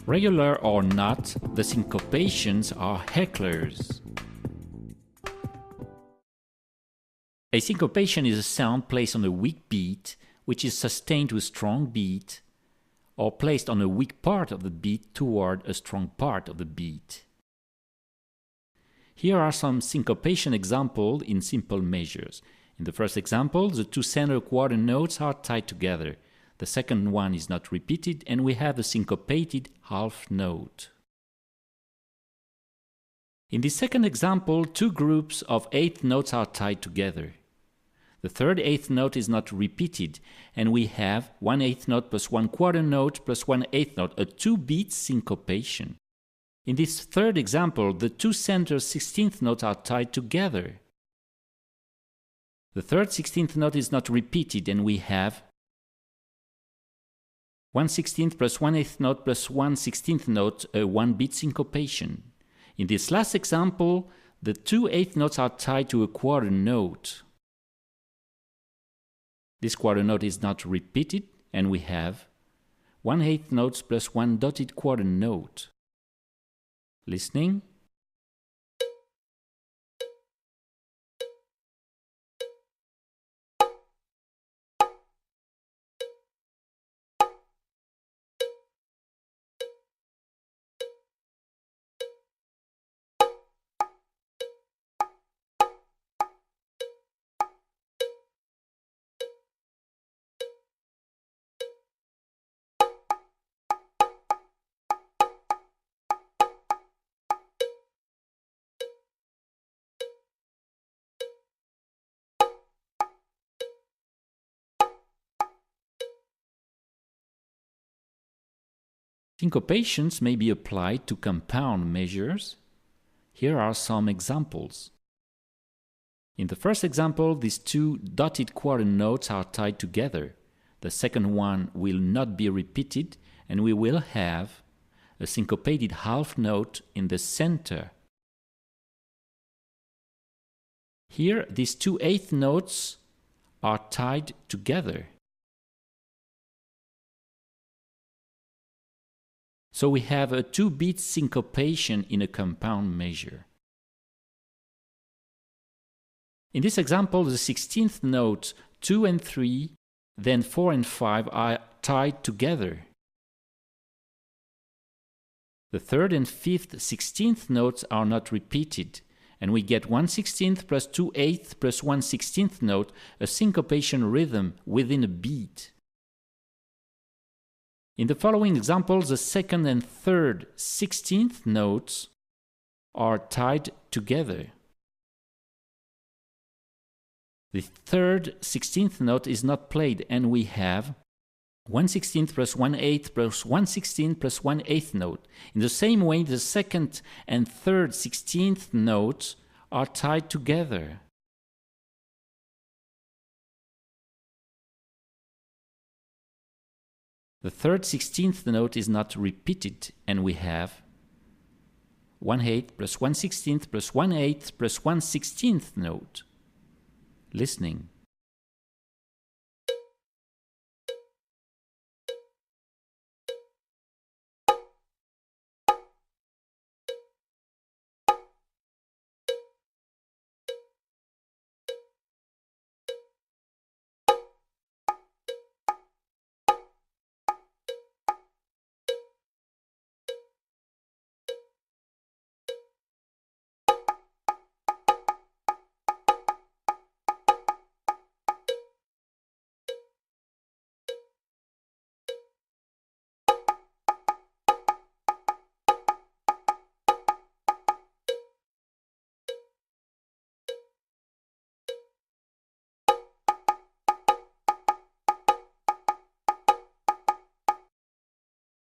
Regular or not, the syncopations are hecklers. A syncopation is a sound placed on a weak beat, which is sustained to a strong beat, or placed on a weak part of the beat toward a strong part of the beat. Here are some syncopation examples in simple measures. In the first example, the two center quarter notes are tied together. The second one is not repeated, and we have a syncopated half note. In the second example, two groups of eighth notes are tied together. The third eighth note is not repeated, and we have one eighth note plus one quarter note plus one eighth note, a two-beat syncopation. In this third example, the two center 16th notes are tied together. The third 16th note is not repeated, and we have 1/16 plus 1/8 note plus 1/16 note, a one-beat syncopation. In this last example, the two eighth notes are tied to a quarter note. This quarter note is not repeated, and we have 1/8 notes plus one dotted quarter note. Listening. Syncopations may be applied to compound measures. Here are some examples. In the first example, these two dotted quarter notes are tied together. The second one will not be repeated, and we will have a syncopated half note in the center. Here, these two eighth notes are tied together. So we have a two-beat syncopation in a compound measure. In this example, the 16th notes 2 and 3, then 4 and 5 are tied together. The third and fifth 16th notes are not repeated, and we get 1/16 plus 2/8 plus 1/16 note, a syncopation rhythm within a beat. In the following examples, the second and third 16th notes are tied together. The third 16th note is not played, and we have 1/16 plus 1/8 plus 1/16 plus 1/8 note. In the same way, the second and third 16th notes are tied together. The third 16th note is not repeated, and we have 1/8 plus 1/16 plus 1/8 plus 1/16 note. Listening.